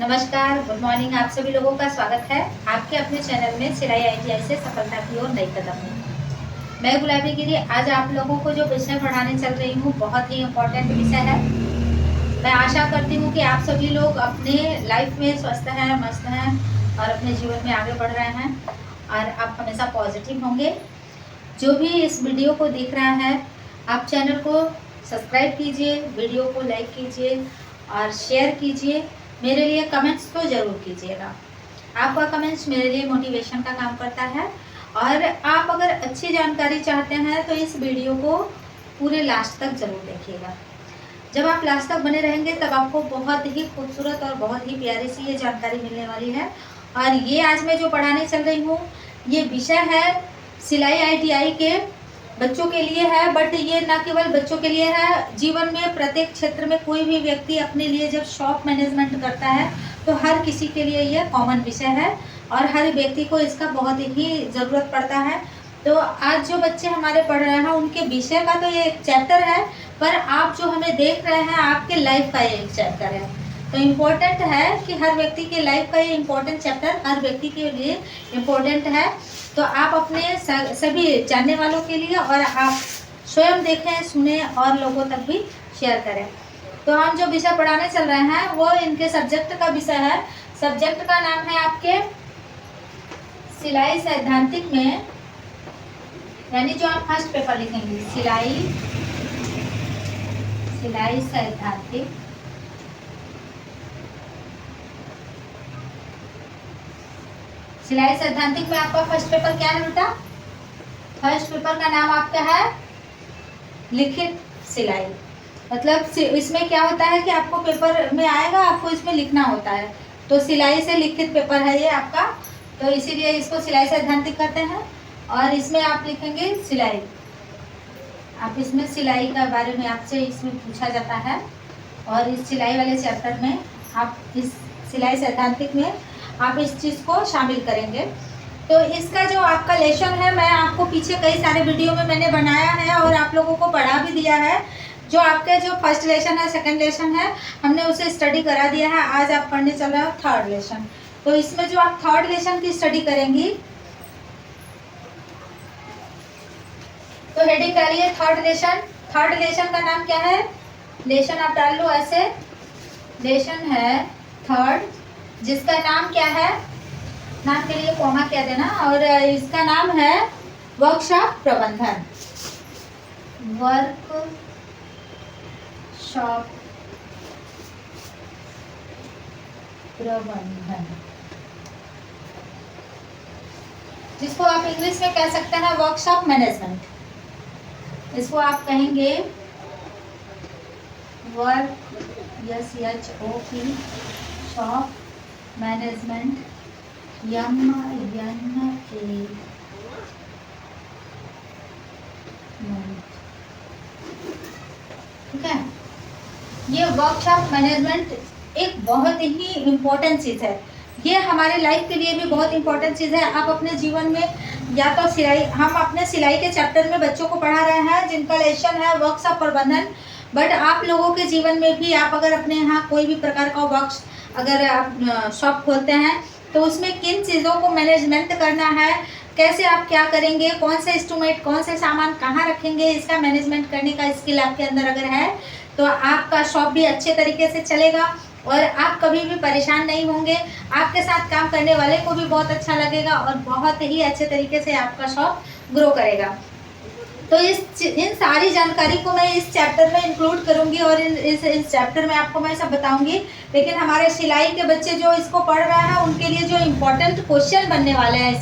नमस्कार, good morning. आप सभी लोगों का स्वागत है आपके अपने चैनल में सिलाई आईटीआई से सफलता की ओर नई कदम में। मैं गुलाबी गिरी आज आप लोगों को जो विषय पढ़ाने चल रही हूँ बहुत ही इम्पोर्टेंट विषय है। मैं आशा करती हूँ कि आप सभी लोग अपने लाइफ में स्वस्थ हैं, मस्त हैं और अपने जीवन में आगे बढ़ रहे हैं और आप हमेशा पॉजिटिव होंगे। जो भी इस वीडियो को देख रहा है, आप चैनल को सब्सक्राइब कीजिए, वीडियो को लाइक कीजिए और शेयर कीजिए। मेरे लिए कमेंट्स तो ज़रूर कीजिएगा। आपका कमेंट्स मेरे लिए मोटिवेशन का काम करता है। और आप अगर अच्छी जानकारी चाहते हैं तो इस वीडियो को पूरे लास्ट तक ज़रूर देखिएगा। जब आप लास्ट तक बने रहेंगे तब आपको बहुत ही खूबसूरत और बहुत ही प्यारी सी ये जानकारी मिलने वाली है। और ये आज मैं जो पढ़ाने चल रही हूँ, ये विषय है सिलाई आईटीआई के बच्चों के लिए है। बट ये ना केवल बच्चों के लिए है, जीवन में प्रत्येक क्षेत्र में कोई भी व्यक्ति अपने लिए जब शॉप मैनेजमेंट करता है तो हर किसी के लिए यह कॉमन विषय है और हर व्यक्ति को इसका बहुत ही ज़रूरत पड़ता है। तो आज जो बच्चे हमारे पढ़ रहे हैं उनके विषय का तो ये एक चैप्टर है, पर आप जो हमें देख रहे हैं आपके लाइफ का ये एक चैप्टर है। तो इम्पोर्टेंट है कि हर व्यक्ति के लाइफ का ये इम्पोर्टेंट चैप्टर हर व्यक्ति के लिए इम्पोर्टेंट है। तो आप अपने सभी जानने वालों के लिए और आप स्वयं देखें, सुने और लोगों तक भी शेयर करें। तो हम जो विषय पढ़ाने चल रहे हैं वो इनके सब्जेक्ट का विषय है। सब्जेक्ट का नाम है आपके सिलाई सैद्धांतिक में, यानी जो आप फर्स्ट पेपर लिखेंगे सिलाई सैद्धांतिक। सिलाई सैद्धांतिक में आपका फर्स्ट पेपर क्या है बेटा? फर्स्ट पेपर का नाम आपका है लिखित सिलाई। मतलब इसमें क्या होता है कि आपको पेपर में आएगा, आपको इसमें लिखना होता है। तो सिलाई से लिखित पेपर है ये आपका, तो इसीलिए इसको सिलाई सैद्धांतिक कहते हैं। और इसमें आप लिखेंगे सिलाई। आप इसमें सिलाई के बारे में आपसे इसमें पूछा जाता है और इस सिलाई वाले चैप्टर में आप इस सिलाई सैद्धांतिक में आप इस चीज़ को शामिल करेंगे। तो इसका जो आपका लेसन है, मैं आपको पीछे कई सारे वीडियो में मैंने बनाया है और आप लोगों को पढ़ा भी दिया है। जो आपके जो फर्स्ट लेसन है, सेकंड लेसन है, हमने उसे स्टडी करा दिया है। आज आप पढ़ने चल रहे हो थर्ड लेसन। तो इसमें जो आप थर्ड लेसन की स्टडी करेंगी, तो हेडिंग डालिए थर्ड लेसन। थर्ड लेसन का नाम क्या है? लेसन आप डाल लो ऐसे, लेसन है थर्ड, जिसका नाम क्या है? नाम के लिए कॉमा क्या देना, और इसका नाम है वर्कशॉप प्रबंधन। वर्कशॉप प्रबंधन, जिसको आप इंग्लिश में कह सकते हैं वर्कशॉप मैनेजमेंट। इसको आप कहेंगे वर्क SHOP शॉप मैनेजमेंट, ठीक है। ये वर्कशॉप मैनेजमेंट एक बहुत ही इम्पोर्टेंट चीज़ है। ये हमारे लाइफ के लिए भी बहुत इम्पोर्टेंट चीज़ है। आप अपने जीवन में या तो सिलाई, हम अपने सिलाई के चैप्टर में बच्चों को पढ़ा रहे हैं जिनका लेसन है वर्कशॉप प्रबंधन। बट आप लोगों के जीवन में भी आप अगर अपने यहाँ कोई भी प्रकार का वर्क अगर आप शॉप खोलते हैं तो उसमें किन चीज़ों को मैनेजमेंट करना है, कैसे आप क्या करेंगे, कौन से इंस्ट्रूमेंट, कौन से सामान कहाँ रखेंगे, इसका मैनेजमेंट करने का स्किल आपके अंदर अगर है तो आपका शॉप भी अच्छे तरीके से चलेगा और आप कभी भी परेशान नहीं होंगे। आपके साथ काम करने वाले को भी बहुत अच्छा लगेगा और बहुत ही अच्छे तरीके से आपका शॉप ग्रो करेगा। तो इन सारी जानकारी को मैं इस चैप्टर में इंक्लूड करूंगी और इस चैप्टर में आपको मैं सब बताऊंगी। लेकिन हमारे सिलाई के बच्चे जो इसको पढ़ रहे हैं उनके लिए जो इम्पोर्टेंट क्वेश्चन बनने वाले हैं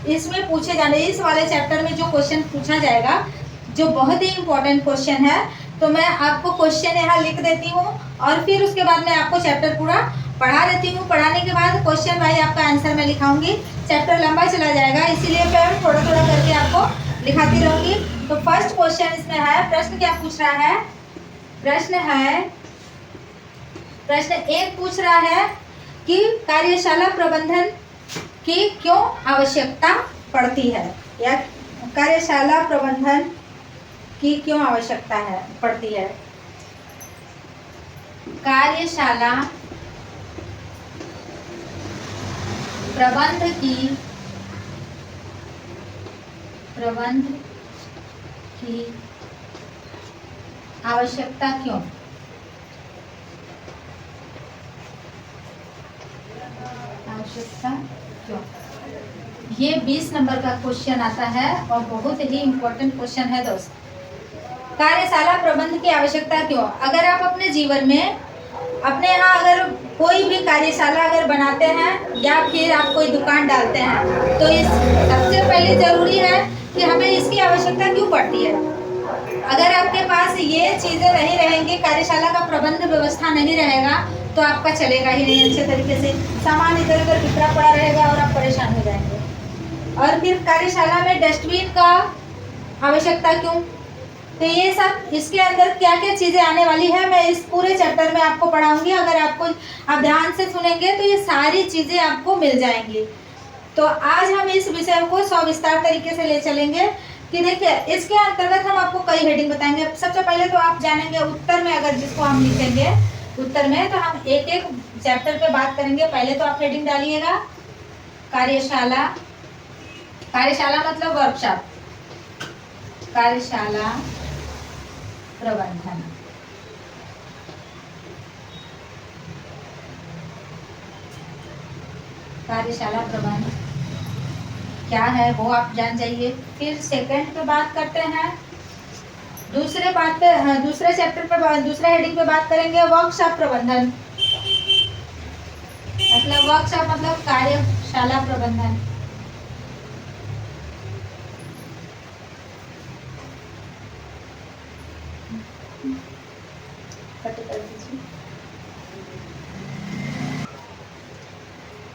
इसमें पूछे जाने, इस वाले चैप्टर में जो क्वेश्चन पूछा जाएगा जो बहुत ही इम्पोर्टेंट क्वेश्चन है, तो मैं आपको क्वेश्चन यहाँ लिख देती हूँ और फिर उसके बाद मैं आपको चैप्टर पूरा पढ़ा देती हूँ। पढ़ाने के बाद क्वेश्चन भाई आपका आंसर मैं लिखाऊंगी। चैप्टर लंबा चला जाएगा, इसीलिए मैं थोड़ा थोड़ा करके आपको लिखाती रहूँगी। तो फर्स्ट क्वेश्चन इसमें है, प्रश्न क्या पूछ रहा है? प्रश्न एक पूछ रहा है कि कार्यशाला प्रबंधन की क्यों आवश्यकता पड़ती है, या कार्यशाला प्रबंधन की क्यों आवश्यकता पड़ती है। कार्यशाला प्रबंध की आवश्यकता क्यों? आवश्यकता क्यों? ये 20 नंबर का क्वेश्चन आता है और बहुत ही इम्पोर्टेंट क्वेश्चन है दोस्त। कार्यशाला प्रबंध की आवश्यकता क्यों? अगर आप अपने जीवन में अपने यहाँ अगर कोई भी कार्यशाला अगर बनाते हैं या फिर आप कोई दुकान डालते हैं तो इस सबसे पहले जरूरी है कि हमें इसकी आवश्यकता क्यों पड़ती है। अगर आपके पास ये चीज़ें नहीं रहेंगी, कार्यशाला का प्रबंध व्यवस्था नहीं रहेगा तो आपका चलेगा ही नहीं अच्छे तरीके से। सामान इधर उधर बिखरा पड़ा रहेगा और आप परेशान हो जाएंगे। और फिर कार्यशाला में डस्टबिन का आवश्यकता क्यों? तो ये सब इसके अंदर क्या क्या चीज़ें आने वाली है मैं इस पूरे चैप्टर में आपको पढ़ाऊंगी। अगर आप ध्यान से सुनेंगे तो ये सारी चीज़ें आपको मिल जाएंगी। तो आज हम इस विषय को सविस्तार तरीके से ले चलेंगे कि देखिए इसके अंतर्गत हम आपको कई हेडिंग बताएंगे। सबसे पहले तो आप जानेंगे उत्तर में, अगर जिसको हम लिखेंगे उत्तर में तो हम एक एक चैप्टर पे बात करेंगे। पहले तो आप हेडिंग डालिएगा कार्यशाला। कार्यशाला मतलब वर्कशॉप, कार्यशाला प्रबंधन। कार्यशाला प्रबंध क्या है वो आप जान जाइए। फिर सेकंड पे बात करते हैं, दूसरे चैप्टर पे दूसरे हेडिंग पे बात करेंगे वर्कशॉप प्रबंधन। मतलब वर्कशॉप मतलब कार्यशाला प्रबंधन।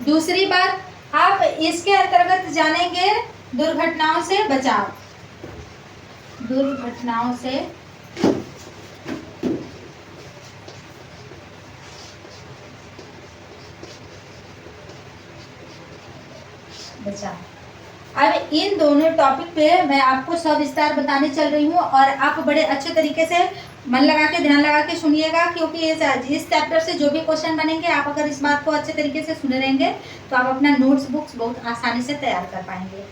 दूसरी बात आप इसके अंतर्गत जानेंगे दुर्घटनाओं से बचाव। दुर्घटनाओं से बचाव। अब इन दोनों टॉपिक पे मैं आपको सविस्तार बताने चल रही हूँ और आप बड़े अच्छे तरीके से मन लगा के ध्यान लगा के सुनिएगा, क्योंकि इस चैप्टर से जो भी क्वेश्चन बनेंगे आप अगर इस बात को अच्छे तरीके से सुने रहेंगे तो आप अपना नोट्स बुक्स बहुत आसानी से तैयार कर पाएंगे।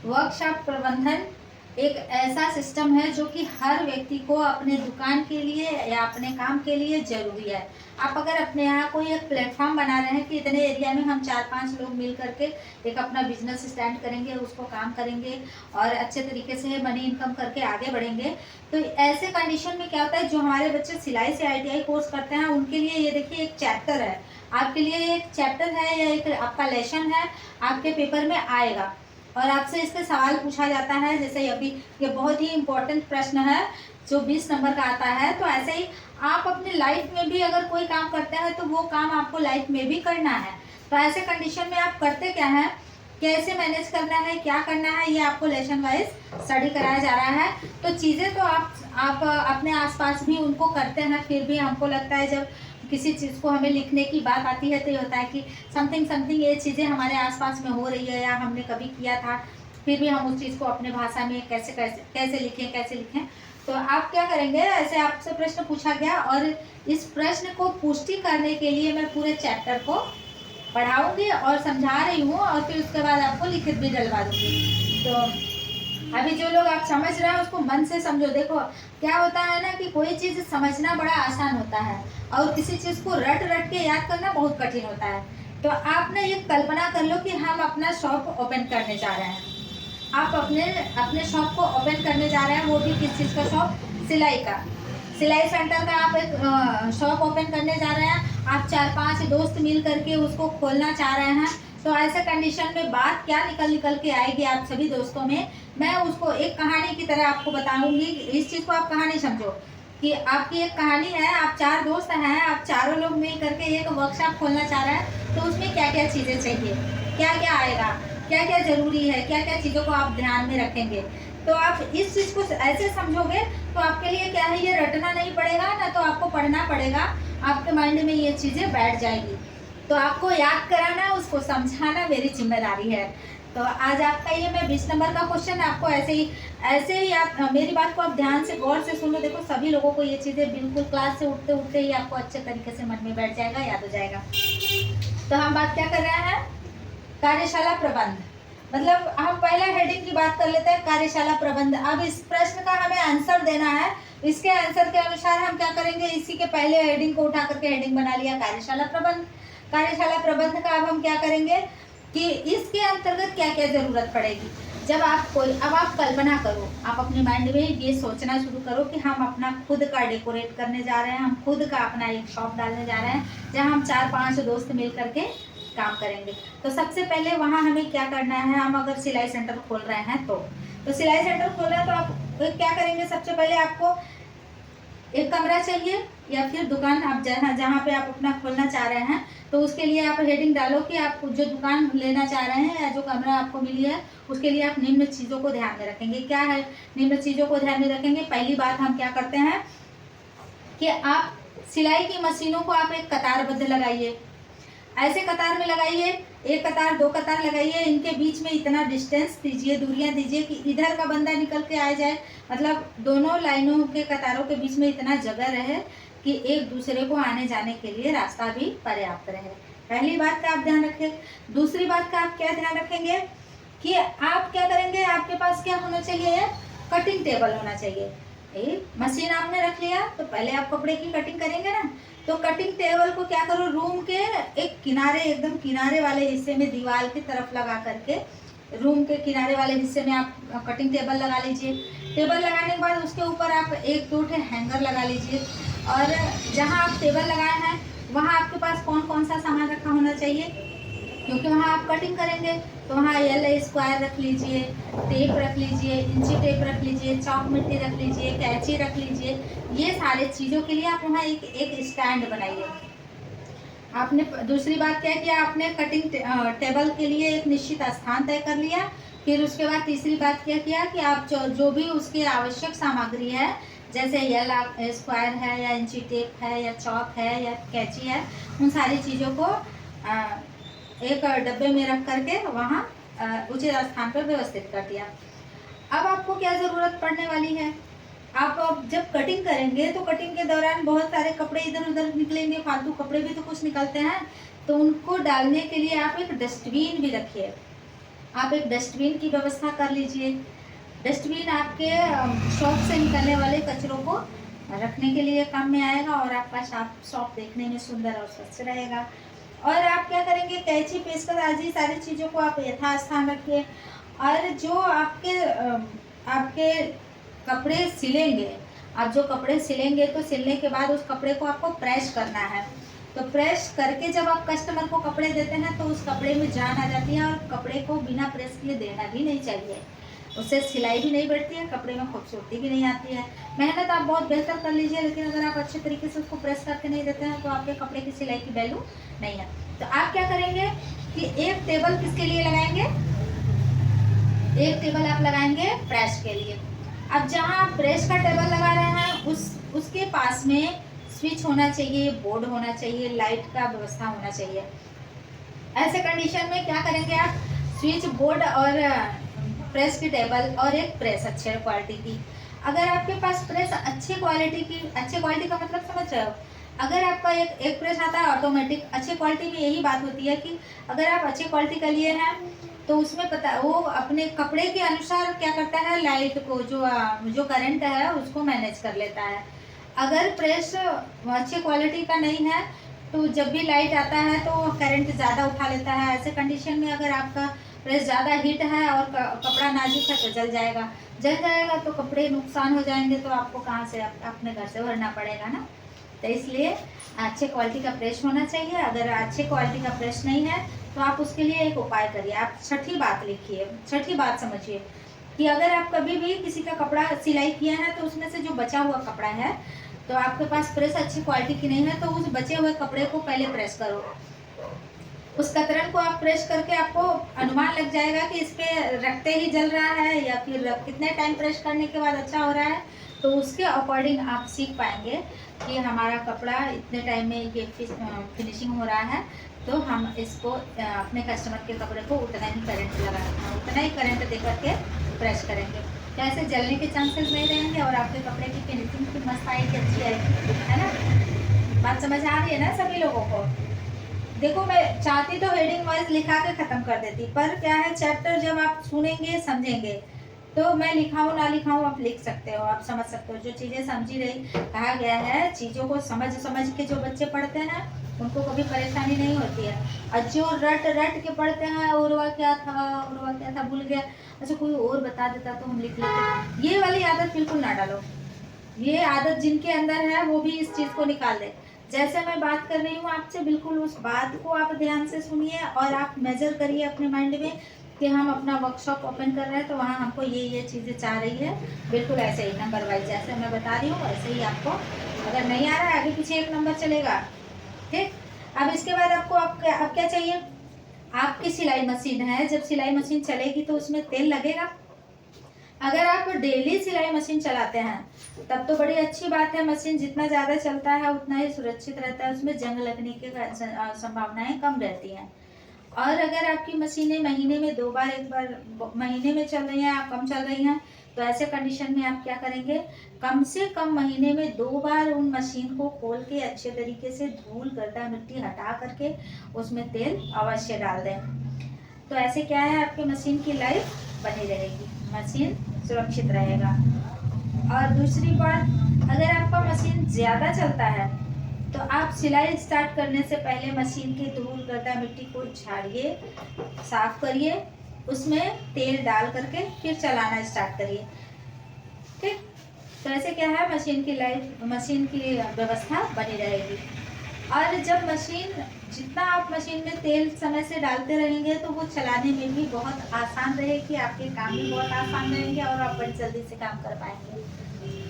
वर्कशॉप प्रबंधन एक ऐसा सिस्टम है जो कि हर व्यक्ति को अपने दुकान के लिए या अपने काम के लिए जरूरी है। आप अगर अपने यहाँ कोई एक प्लेटफॉर्म बना रहे हैं कि इतने एरिया में हम 4-5 लोग मिल करके एक अपना बिजनेस स्टैंड करेंगे, उसको काम करेंगे और अच्छे तरीके से मनी इनकम करके आगे बढ़ेंगे, तो ऐसे कंडीशन में क्या होता है, जो हमारे बच्चे सिलाई से ITI कोर्स करते हैं उनके लिए ये देखिए एक चैप्टर है, आपके लिए एक चैप्टर है या एक आपका लेसन है, आपके पेपर में आएगा और आपसे इसके सवाल पूछा जाता है। जैसे अभी ये बहुत ही इम्पोर्टेंट प्रश्न है जो 20 नंबर का आता है। तो ऐसे ही आप अपने लाइफ में भी अगर कोई काम करते हैं तो वो काम आपको लाइफ में भी करना है। तो ऐसे कंडीशन में आप करते क्या हैं, कैसे मैनेज करना है, क्या करना है, ये आपको लेसन वाइज स्टडी कराया जा रहा है। तो चीज़ें तो आप अपने आसपास भी उनको करते हैं, फिर भी हमको लगता है जब किसी चीज़ को हमें लिखने की बात आती है तो ये होता है कि समथिंग ये चीज़ें हमारे आसपास में हो रही है या हमने कभी किया था, फिर भी हम उस चीज़ को अपने भाषा में कैसे लिखें। तो आप क्या करेंगे, ऐसे आपसे प्रश्न पूछा गया और इस प्रश्न को पुष्टि करने के लिए मैं पूरे चैप्टर को पढ़ाऊंगी और समझा रही हूँ और फिर उसके बाद आपको लिखित भी डलवा दूँगी। तो अभी जो लोग आप समझ रहे हैं उसको मन से समझो। देखो क्या होता है ना कि कोई चीज़ समझना बड़ा आसान होता है और किसी चीज़ को रट के याद करना बहुत कठिन होता है। तो आप ना ये कल्पना कर लो कि हम अपना शॉप ओपन करने जा रहे हैं। आप अपने शॉप को ओपन करने जा रहे हैं, वो भी किस चीज़ का शॉप, सिलाई का, सिलाई सेंटर का आप एक शॉप ओपन करने जा रहे हैं। आप 4-5 दोस्त मिल करके उसको खोलना चाह रहे हैं। तो ऐसे कंडीशन में बात क्या निकल के आएगी आप सभी दोस्तों में, मैं उसको एक कहानी की तरह आपको बताऊंगी। इस चीज़ को आप कहानी समझो कि आपकी एक कहानी है, आप 4 दोस्त हैं, आप चारों लोग मिल करके एक वर्कशॉप खोलना चाह रहे हैं। तो उसमें क्या क्या चीज़ें चाहिए, क्या क्या आएगा, क्या क्या ज़रूरी है, क्या क्या चीज़ों को आप ध्यान में रखेंगे। तो आप इस चीज़ को ऐसे समझोगे तो आपके लिए क्या है, ये रटना नहीं पड़ेगा ना, तो आपको पढ़ना पड़ेगा, आपके माइंड में ये चीज़ें बैठ जाएगी। तो आपको याद कराना, उसको समझाना मेरी जिम्मेदारी है। तो आज आपका ये मैं 20 नंबर का क्वेश्चन आपको ऐसे ही आप मेरी बात को आप ध्यान से गौर से सुनो। देखो सभी लोगों को ये चीज़ें बिल्कुल क्लास से उठते ही आपको अच्छे तरीके से मन में बैठ जाएगा, याद हो जाएगा। तो हम बात क्या कर रहे हैं, कार्यशाला प्रबंध। मतलब हम पहला हेडिंग की बात कर लेते हैं, कार्यशाला प्रबंध। अब इस प्रश्न का हमें आंसर देना है, इसके आंसर के अनुसार हम क्या करेंगे, इसी के पहले हेडिंग को उठा करके हेडिंग बना लिया कार्यशाला प्रबंध। कार्यशाला प्रबंध का अब हम क्या करेंगे कि इसके अंतर्गत क्या क्या जरूरत पड़ेगी। जब आप कोई, अब आप कल्पना करो, आप अपने माइंड में ये सोचना शुरू करो कि हम अपना खुद का डेकोरेट करने जा रहे हैं, हम खुद का अपना एक शॉप डालने जा रहे हैं जहाँ हम 4-5 दोस्त मिल करके काम करेंगे। तो सबसे पहले वहाँ हमें क्या करना है, हम अगर सिलाई सेंटर खोल रहे हैं तो सिलाई सेंटर खोल रहे हैं तो आप क्या करेंगे, सबसे पहले आपको एक कमरा चाहिए या फिर दुकान, आप जहाँ पे आप अपना खोलना चाह रहे हैं तो उसके लिए आप हेडिंग डालो कि आप जो दुकान लेना चाह रहे हैं या जो कमरा आपको मिली है उसके लिए आप निम्न चीज़ों को ध्यान में रखेंगे। क्या है निम्न चीज़ों को ध्यान में रखेंगे, पहली बात हम क्या करते हैं कि आप सिलाई की मशीनों को आप एक कतारबद्ध लगाइए, ऐसे कतार में लगाइए, एक कतार 2 कतार लगाइए, इनके बीच में इतना डिस्टेंस दीजिए, दूरियां दीजिए कि इधर का बंदा निकल के आ जाए, मतलब दोनों लाइनों के कतारों के बीच में इतना जगह रहे कि एक दूसरे को आने जाने के लिए रास्ता भी पर्याप्त रहे। पहली बात का आप ध्यान रखें। दूसरी बात का आप क्या ध्यान रखेंगे कि आप क्या करेंगे, आपके पास क्या होना चाहिए, कटिंग टेबल होना चाहिए। मशीन आपने रख लिया तो पहले आप कपड़े की कटिंग करेंगे ना, तो कटिंग टेबल को क्या करो, रूम के एक किनारे, एकदम किनारे वाले हिस्से में दीवार की तरफ लगा करके रूम के किनारे वाले हिस्से में आप कटिंग टेबल लगा लीजिए। टेबल लगाने के बाद उसके ऊपर आप 1-2 हैंगर लगा लीजिए, और जहाँ आप टेबल लगाए हैं वहाँ आपके पास कौन कौन सा सामान रखा होना चाहिए, क्योंकि वहाँ आप कटिंग करेंगे तो वहाँ एल स्क्वायर रख लीजिए, टेप रख लीजिए, इंची टेप रख लीजिए, चॉक मिट्टी रख लीजिए, कैंची रख लीजिए। ये सारे चीज़ों के लिए आप वहाँ एक स्टैंड बनाइए। आपने दूसरी बात क्या किया, आपने कटिंग टेबल के लिए एक निश्चित स्थान तय कर लिया। फिर उसके बाद तीसरी बात क्या किया कि आप जो भी उसकी आवश्यक सामग्री है, जैसे एल स्क्वायर है या इंची टेप है या चॉक है या कैंची है, उन सारी चीज़ों को एक डब्बे में रख करके वहाँ उचित स्थान पर व्यवस्थित कर दिया। अब आपको क्या ज़रूरत पड़ने वाली है, आप जब कटिंग करेंगे तो कटिंग के दौरान बहुत सारे कपड़े इधर उधर निकलेंगे, फालतू कपड़े भी तो कुछ निकलते हैं, तो उनको डालने के लिए आप एक डस्टबिन भी रखिए। आप एक डस्टबिन की व्यवस्था कर लीजिए। डस्टबिन आपके शॉप से निकलने वाले कचरों को रखने के लिए काम में आएगा और आपका शॉप देखने में सुंदर और स्वच्छ रहेगा। और आप क्या करेंगे, कैंची, पेचकस आदि सारी चीज़ों को आप यथास्थान रखिए। और जो आपके कपड़े सिलेंगे, आप जो कपड़े सिलेंगे तो सिलने के बाद उस कपड़े को आपको प्रेस करना है। तो प्रेस करके जब आप कस्टमर को कपड़े देते हैं तो उस कपड़े में जान आ जाती है, और कपड़े को बिना प्रेस किए देना भी नहीं चाहिए। उससे सिलाई भी नहीं बढ़ती है, कपड़े में खूबसूरती भी नहीं आती है। मेहनत आप बहुत बेहतर कर लीजिए, लेकिन अगर आप अच्छे तरीके से उसको प्रेस करके नहीं देते हैं तो आपके कपड़े की सिलाई की वैल्यू नहीं है। तो आप क्या करेंगे कि एक टेबल किसके लिए लगाएंगे, एक टेबल आप लगाएंगे प्रेस के लिए। अब जहाँ आप प्रेस का टेबल लगा रहे हैं उसके पास में स्विच होना चाहिए, बोर्ड होना चाहिए, लाइट का व्यवस्था होना चाहिए। ऐसे कंडीशन में क्या करेंगे आप, स्विच बोर्ड और प्रेस की टेबल और एक प्रेस अच्छे क्वालिटी की। अगर आपके पास प्रेस अच्छी क्वालिटी का मतलब समझ रहे हो, अगर आपका एक प्रेस आता है ऑटोमेटिक, अच्छी क्वालिटी में यही बात होती है कि अगर आप अच्छी क्वालिटी का लिए हैं तो उसमें वो अपने कपड़े के अनुसार क्या करता है, लाइट को जो करंट है उसको मैनेज कर लेता है। अगर प्रेस अच्छी क्वालिटी का नहीं है तो जब भी लाइट आता है तो करंट ज़्यादा उठा लेता है। ऐसे कंडीशन में अगर आपका प्रेस ज़्यादा हीट है और कपड़ा नाजुक है तो जल जाएगा तो कपड़े नुकसान हो जाएंगे, तो आपको कहाँ से अपने घर से भरना पड़ेगा ना। तो इसलिए अच्छे क्वालिटी का प्रेस होना चाहिए। अगर अच्छे क्वालिटी का प्रेस नहीं है तो आप उसके लिए एक उपाय करिए। आप छठी बात लिखिए, छठी बात समझिए कि अगर आप कभी भी किसी का कपड़ा सिलाई किया है तो उसमें से जो बचा हुआ कपड़ा है, तो आपके पास प्रेस अच्छी क्वालिटी की नहीं है तो उस बचे हुए कपड़े को पहले प्रेस करो। उस कतरन को आप प्रेस करके आपको अनुमान लग जाएगा कि इस पर रखते ही जल रहा है या फिर कितने टाइम प्रेस करने के बाद अच्छा हो रहा है। तो उसके अकॉर्डिंग आप सीख पाएंगे कि हमारा कपड़ा इतने टाइम में ये फिनिशिंग हो रहा है, तो हम इसको अपने कस्टमर के कपड़े को उतना ही करंट दे करके प्रेस करेंगे, तो ऐसे जलने के चांसेस नहीं रहेंगे और आपके कपड़े की फिनिशिंग की मस्त आएगी, अच्छी आएगी, है ना। बात समझ आ रही है ना सभी लोगों को। देखो मैं चाहती तो हेडिंग वाइज लिखा के ख़त्म कर देती, पर क्या है चैप्टर जब आप सुनेंगे समझेंगे तो मैं लिखाऊं ना लिखाऊं आप लिख सकते हो, आप समझ सकते हो। जो चीज़ें समझी रही कहा गया है, चीज़ों को समझ समझ के जो बच्चे पढ़ते हैं उनको कभी परेशानी नहीं होती है। और जो रट रट के पढ़ते हैं उर्वा क्या था भूल गया, अच्छा कोई और बता देता तो हम लिख लेते, ये वाली आदत बिल्कुल ना डालो। ये आदत जिनके अंदर है वो भी इस चीज़ को निकाल दे। जैसे मैं बात कर रही हूँ आपसे, बिल्कुल उस बात को आप ध्यान से सुनिए और आप मेजर करिए अपने माइंड में कि हम अपना वर्कशॉप ओपन कर रहे हैं तो वहाँ हमको ये चीज़ें चाह रही है। बिल्कुल ऐसे ही नंबर वाइज जैसे मैं बता रही हूँ वैसे ही आपको, अगर नहीं आ रहा है आगे पीछे एक नंबर चलेगा, ठीक। अब इसके बाद आपको अब क्या चाहिए, आपकी सिलाई मशीन है, जब सिलाई मशीन चलेगी तो उसमें तेल लगेगा। अगर आप डेली सिलाई मशीन चलाते हैं तब तो बड़ी अच्छी बात है, मशीन जितना ज़्यादा चलता है उतना ही सुरक्षित रहता है, उसमें जंग लगने की संभावनाएं कम रहती हैं। और अगर आपकी मशीनें महीने में 2 बार 1 बार महीने में चल रही हैं या कम चल रही हैं तो ऐसे कंडीशन में आप क्या करेंगे, कम से कम महीने में 2 बार उन मशीन को खोल के अच्छे तरीके से धूल गर्दा मिट्टी हटा करके उसमें तेल अवश्य डाल दें। तो ऐसे क्या है आपकी मशीन की लाइफ बनी रहेगी, मशीन सुरक्षित रहेगा। और दूसरी बात, अगर आपका मशीन ज़्यादा चलता है तो आप सिलाई स्टार्ट करने से पहले मशीन की धूल गर्दा मिट्टी को झाड़िए, साफ करिए, उसमें तेल डाल करके फिर चलाना स्टार्ट करिए, ठीक। तो ऐसे क्या है मशीन की लाइफ, मशीन की व्यवस्था बनी रहेगी। और जब मशीन, जितना आप मशीन में तेल समय से डालते रहेंगे तो वो चलाने में भी बहुत आसान रहेगी, आपके काम भी बहुत आसान रहेंगे और आप बड़ी जल्दी से काम कर पाएंगे।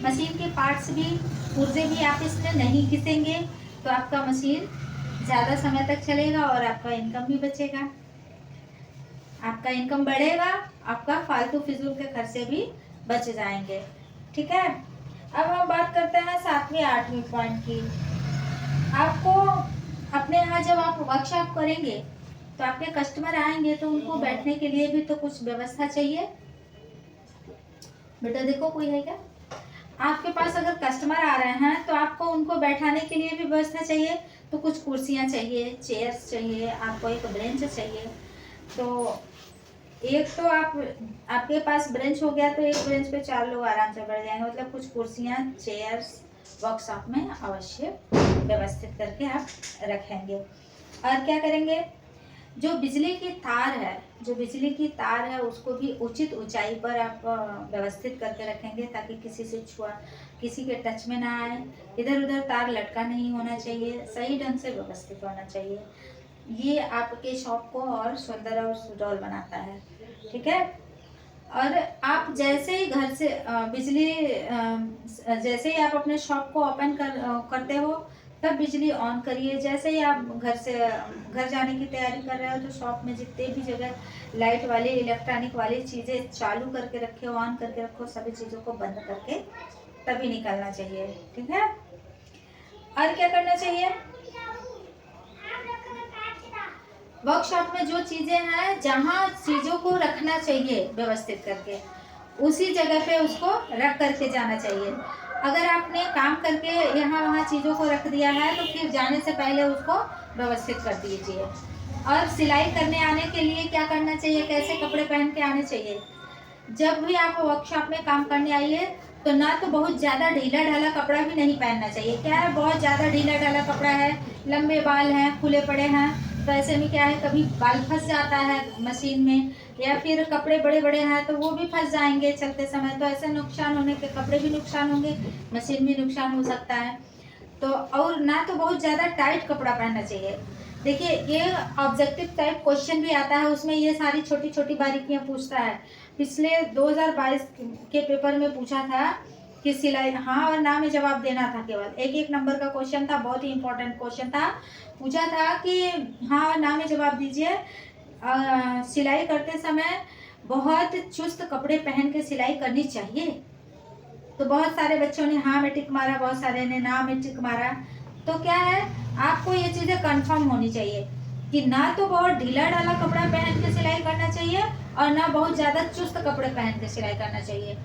मशीन के पार्ट्स भी, पुर्जे भी आप इसमें नहीं घिसेंगे तो आपका मशीन ज़्यादा समय तक चलेगा और आपका इनकम भी बचेगा, आपका इनकम बढ़ेगा, आपका फालतू फिजूल के खर्चे भी बच जाएंगे, ठीक है। अब हम बात करते हैं 7वें 8वें पॉइंट की। आपको अपने यहाँ जब आप वर्कशॉप करेंगे तो आपके कस्टमर आएंगे तो उनको बैठने के लिए भी तो कुछ व्यवस्था चाहिए। बेटा देखो कोई है क्या, आपके पास अगर कस्टमर आ रहे हैं तो आपको उनको बैठाने के लिए भी व्यवस्था चाहिए, तो कुछ कुर्सियाँ चाहिए, चेयर्स चाहिए, आपको एक बेंच चाहिए। तो एक तो आपके पास बेंच हो गया तो एक बेंच पे 4 लोग आराम से बैठ जाएंगे, मतलब कुछ कुर्सियाँ चेयर्स वर्कशॉप में अवश्य व्यवस्थित करके आप रखेंगे। और क्या करेंगे, जो बिजली की तार है उसको भी उचित ऊंचाई पर आप व्यवस्थित करके रखेंगे ताकि किसी के टच में ना आए, इधर उधर तार लटका नहीं होना चाहिए, सही ढंग से व्यवस्थित होना चाहिए। ये आपके शॉप को और सुंदर और सुडौल बनाता है, ठीक है। और आप जैसे ही घर से जैसे ही आप अपने शॉप को ओपन करते हो तब बिजली ऑन करिए। जैसे ही आप घर जाने की तैयारी कर रहे हो तो शॉप में जितने भी जगह लाइट वाली इलेक्ट्रॉनिक वाली चीज़ें चालू करके रखे, ऑन करके रखो, सभी चीज़ों को बंद करके तभी निकलना चाहिए, ठीक है। और क्या करना चाहिए, वर्कशॉप में जो चीज़ें हैं जहाँ चीज़ों को रखना चाहिए व्यवस्थित करके उसी जगह पे उसको रख करके जाना चाहिए। अगर आपने काम करके यहाँ वहाँ चीज़ों को रख दिया है तो फिर जाने से पहले उसको व्यवस्थित कर दीजिए। और सिलाई करने आने के लिए क्या करना चाहिए, कैसे कपड़े पहन के आने चाहिए। जब भी आप वर्कशॉप में काम करने आइए तो ना तो बहुत ज़्यादा ढीला ढाला कपड़ा भी नहीं पहनना चाहिए। क्या है, बहुत ज़्यादा ढीला ढाला कपड़ा है, लंबे बाल हैं, खुले पड़े हैं, तो ऐसे में क्या है कभी बाल फंस जाता है मशीन में, या फिर कपड़े बड़े बड़े हैं तो वो भी फंस जाएंगे चलते समय, तो ऐसे नुकसान होने के, कपड़े भी नुकसान होंगे, मशीन भी नुकसान हो सकता है। तो और ना तो बहुत ज़्यादा टाइट कपड़ा पहनना चाहिए। देखिए ये ऑब्जेक्टिव टाइप क्वेश्चन भी आता है, उसमें ये सारी छोटी छोटी बारीकियाँ पूछता है। पिछले 2022 के पेपर में पूछा था कि सिलाई हाँ और ना में जवाब देना था, केवल एक एक नंबर का क्वेश्चन था, बहुत ही इंपॉर्टेंट क्वेश्चन था। पूछा था कि हाँ और ना में जवाब दीजिए, सिलाई करते समय बहुत चुस्त कपड़े पहन के सिलाई करनी चाहिए। तो बहुत सारे बच्चों ने हाँ में टिक मारा, बहुत सारे ने ना में टिक मारा। तो क्या है, आपको ये चीज़ें कंफर्म होनी चाहिए कि ना तो बहुत ढीला ढाला कपड़ा पहन के सिलाई करना चाहिए और ना बहुत ज़्यादा चुस्त कपड़े पहन के सिलाई करना चाहिए।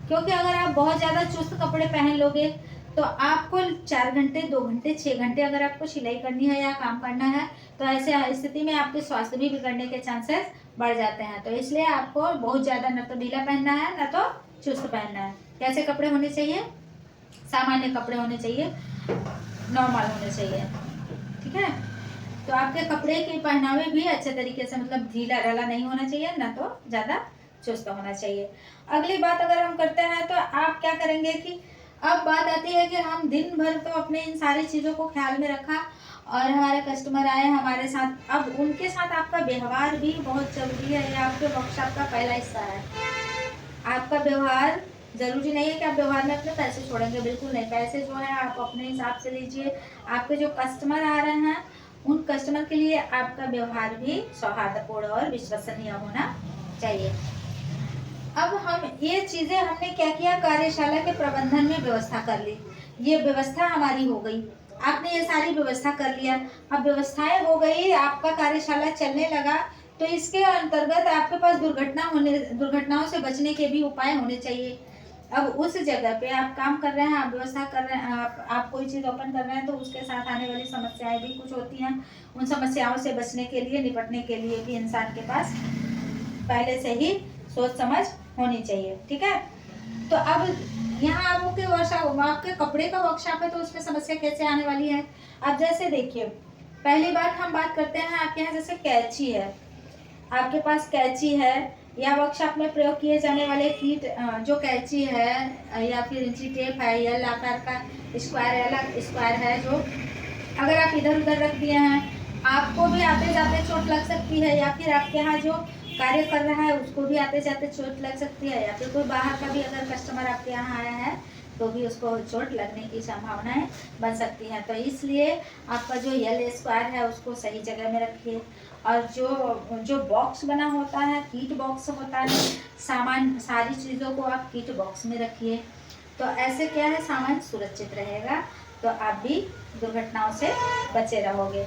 क्योंकि अगर आप बहुत ज़्यादा चुस्त कपड़े पहन लोगे तो तो आपको 4 घंटे, 2 घंटे, 6 घंटे अगर आपको सिलाई करनी है या काम करना है तो ऐसे स्थिति में आपके स्वास्थ्य भी बिगड़ने के चांसेस बढ़ जाते हैं। तो इसलिए आपको बहुत ज़्यादा न तो ढीला पहनना है न तो चुस्त पहनना है। कैसे कपड़े होने चाहिए? सामान्य कपड़े होने चाहिए, नॉर्मल होने चाहिए, ठीक है। तो आपके कपड़े के पहनावे भी अच्छे तरीके से, मतलब ढीला ढाला नहीं होना चाहिए, ना तो ज़्यादा चुस्त होना चाहिए। अगली बात अगर हम करते हैं तो आप क्या करेंगे कि अब बात आती है कि हम दिन भर तो अपने इन सारी चीज़ों को ख्याल में रखा और हमारे कस्टमर आए हमारे साथ, अब उनके साथ आपका व्यवहार भी बहुत ज़रूरी है। ये आपके वर्कशॉप का पहला हिस्सा है। आपका व्यवहार ज़रूरी नहीं है कि आप व्यवहार में अपने पैसे छोड़ेंगे, बिल्कुल नहीं। पैसे जो है आप अपने हिसाब से लीजिए। आपके जो कस्टमर आ रहे हैं उन कस्टमर के लिए आपका व्यवहार भी सौहार्दपूर्ण और विश्वसनीय होना चाहिए। अब हम ये चीज़ें हमने क्या किया, कार्यशाला के प्रबंधन में व्यवस्था कर ली। ये व्यवस्था हमारी हो गई, आपने ये सारी व्यवस्था कर लिया। अब व्यवस्थाएं हो गई, आपका कार्यशाला चलने लगा, तो इसके अंतर्गत आपके पास दुर्घटनाओं से बचने के भी उपाय होने चाहिए। अब उस जगह पे आप काम कर रहे हैं, आप व्यवस्था कर रहे हैं, आप कोई चीज़ ओपन कर रहे हैं, तो उसके साथ आने वाली समस्याएं भी कुछ होती हैं। उन समस्याओं से बचने के लिए, निपटने के लिए भी इंसान के पास पहले से ही सोच समझ होनी चाहिए, ठीक है। तो अब यहाँ आपके वर्कशॉप, आपके कपड़े का वर्कशॉप है, तो उसमें समस्या कैसे आने वाली है। अब जैसे देखिए, पहली बात हम बात करते हैं आपके यहाँ जैसे कैंची है, आपके पास कैंची है या वर्कशॉप में प्रयोग किए जाने वाले कीट जो कैंची है या फिर इंची टेप है या आकार का स्क्वायर है, जो अगर आप इधर उधर रख दिए हैं, आपको भी आते जाते चोट लग सकती है, या फिर आपके यहाँ जो कार्य कर रहा है उसको भी आते जाते चोट लग सकती है, या फिर कोई बाहर का भी अगर कस्टमर आपके यहाँ आया है तो भी उसको चोट लगने की संभावनाएं बन सकती हैं। तो इसलिए आपका जो यल स्क्वायर है उसको सही जगह में रखिए। और जो बॉक्स बना होता है, किट बॉक्स होता है, सामान सारी चीज़ों को आप किट बॉक्स में रखिए। तो ऐसे क्या है, सामान सुरक्षित रहेगा, तो आप भी दुर्घटनाओं से बचे रहोगे।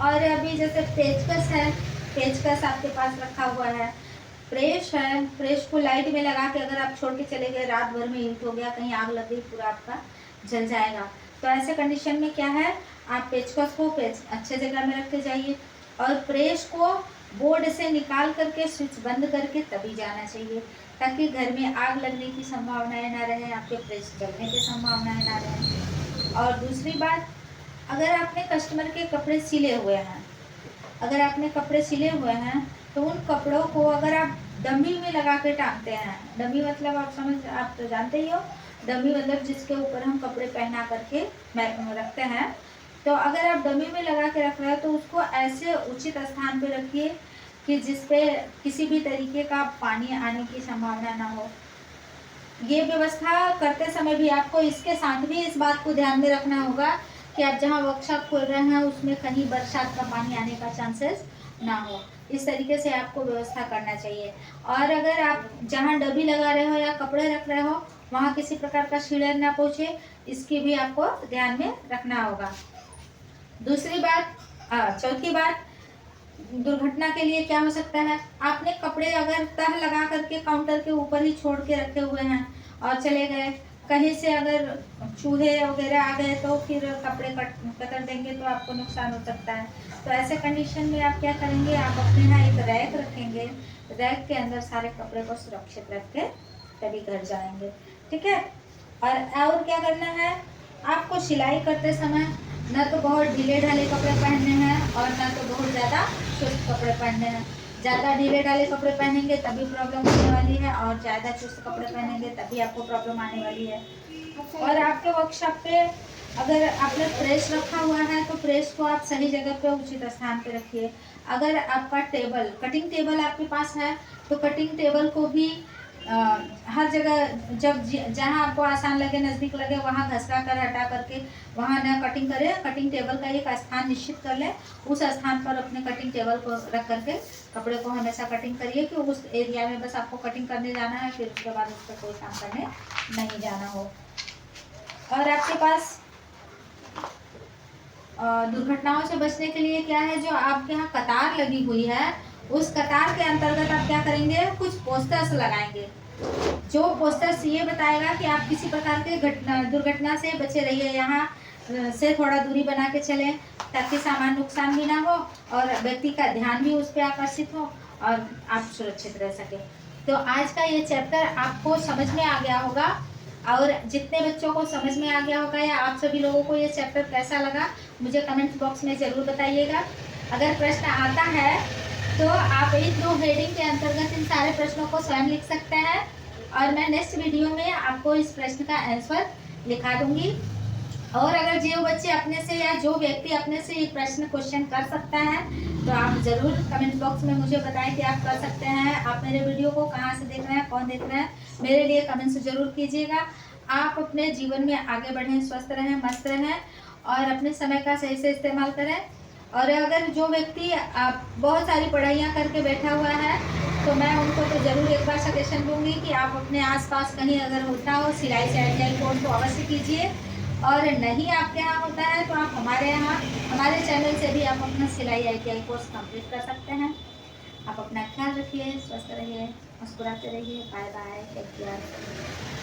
और अभी जैसे पेचकस है, पेचकस आपके पास रखा हुआ है, प्रेस है, प्रेस को लाइट में लगा के अगर आप छोड़ के चले गए, रात भर में हीट हो गया, कहीं आग लग गई, पूरा आपका जल जाएगा। तो ऐसे कंडीशन में क्या है, आप पेचकस को अच्छे जगह में रख के जाइए और प्रेस को बोर्ड से निकाल करके स्विच बंद करके तभी जाना चाहिए, ताकि घर में आग लगने की संभावनाएं ना रहे, आपके प्रेस जलने की संभावनाएं ना रहे। और दूसरी बात, अगर आपने कस्टमर के कपड़े सिले हुए हैं, अगर आपने कपड़े सिले हुए हैं तो उन कपड़ों को अगर आप डमी में लगा के टांगते हैं, डमी मतलब आप तो जानते ही हो, डमी मतलब जिसके ऊपर हम कपड़े पहना करके रखते हैं। तो अगर आप डमी में लगा के रख रहे हो तो उसको ऐसे उचित स्थान पे रखिए कि जिसपे किसी भी तरीके का पानी आने की संभावना ना हो। ये व्यवस्था करते समय भी आपको इसके साथ भी इस बात को ध्यान में रखना होगा कि आप जहाँ वर्कशॉप खोल रहे हैं उसमें कहीं बरसात का पानी आने का चांसेस ना हो। इस तरीके से आपको व्यवस्था करना चाहिए। और अगर आप जहाँ डब्बी लगा रहे हो या कपड़े रख रहे हो वहाँ किसी प्रकार का शीड़ा ना पहुँचे, इसकी भी आपको ध्यान में रखना होगा। दूसरी बात, चौथी बात, दुर्घटना के लिए क्या हो सकता है, आपने कपड़े अगर तह लगा करके काउंटर के ऊपर ही छोड़ के रखे हुए हैं और चले गए, कहीं से अगर चूहे वगैरह आ गए तो फिर कपड़े कतर देंगे तो आपको नुकसान हो सकता है। तो ऐसे कंडीशन में आप क्या करेंगे, आप अपने यहाँ एक रैक रखेंगे, रैक के अंदर सारे कपड़े को सुरक्षित रख के तभी घर जाएंगे, ठीक है। और क्या करना है, आपको सिलाई करते समय न तो बहुत ढीले ढाले कपड़े पहनने हैं और न तो बहुत ज़्यादा चुस्त कपड़े पहनने हैं। ज़्यादा ढीले ढाले कपड़े पहनेंगे तभी प्रॉब्लम होने वाली है, और ज़्यादा चुस्त कपड़े पहनेंगे तभी आपको प्रॉब्लम आने वाली है। और आपके वर्कशॉप पे अगर आपने प्रेस रखा हुआ है तो प्रेस को आप सही जगह पे उचित स्थान पे रखिए। अगर आपका टेबल, कटिंग टेबल आपके पास है तो कटिंग टेबल को भी हर जगह जहाँ आपको आसान लगे, नज़दीक लगे, वहाँ घसका कर हटा करके वहाँ न कटिंग करें। कटिंग टेबल का एक स्थान निश्चित कर लें, उस स्थान पर अपने कटिंग टेबल को रख करके कपड़े को हमेशा कटिंग करिए कि उस एरिया में बस आपको कटिंग करने जाना है, फिर उसके बाद उस पर कोई काम करने नहीं जाना हो। और आपके पास दुर्घटनाओं से बचने के लिए क्या है, जो आपके यहाँ कतार लगी हुई है उस कतार के अंतर्गत आप क्या करेंगे, कुछ पोस्टर्स लगाएंगे। जो पोस्टर्स ये बताएगा कि आप किसी प्रकार के दुर्घटना से बचे रहिए, यहाँ से थोड़ा दूरी बना के चलें ताकि सामान नुकसान भी ना हो और व्यक्ति का ध्यान भी उस पर आकर्षित हो और आप सुरक्षित रह सके। तो आज का ये चैप्टर आपको समझ में आ गया होगा, और जितने बच्चों को समझ में आ गया होगा या आप सभी लोगों को ये चैप्टर कैसा लगा मुझे कमेंट बॉक्स में ज़रूर बताइएगा। अगर प्रश्न आता है तो आप इन 2 हेडिंग के अंतर्गत इन सारे प्रश्नों को स्वयं लिख सकते हैं और मैं नेक्स्ट वीडियो में आपको इस प्रश्न का आंसर लिखा दूंगी। और अगर जो बच्चे अपने से या जो व्यक्ति अपने से ये प्रश्न क्वेश्चन कर सकता है तो आप ज़रूर कमेंट बॉक्स में मुझे बताएं कि आप कर सकते हैं। आप मेरे वीडियो को कहाँ से देख रहे हैं, कौन देख रहे हैं, मेरे लिए कमेंट्स ज़रूर कीजिएगा। आप अपने जीवन में आगे बढ़ें, स्वस्थ रहें, मस्त रहें और अपने समय का सही से इस्तेमाल करें। और अगर जो व्यक्ति बहुत सारी पढ़ाइयाँ करके बैठा हुआ है तो मैं उनको तो ज़रूर एक बार सजेशन दूंगी कि आप अपने आसपास कहीं अगर होता हो सिलाई से ITI कोर्स तो अवश्य कीजिए, और नहीं आपके यहाँ होता है तो आप हमारे यहाँ हमारे चैनल से भी आप अपना सिलाई ITI कोर्स कंप्लीट कर सकते हैं। आप अपना ख्याल रखिए, स्वस्थ रहिए, मुस्कुराते रहिए। Bye bye, take care.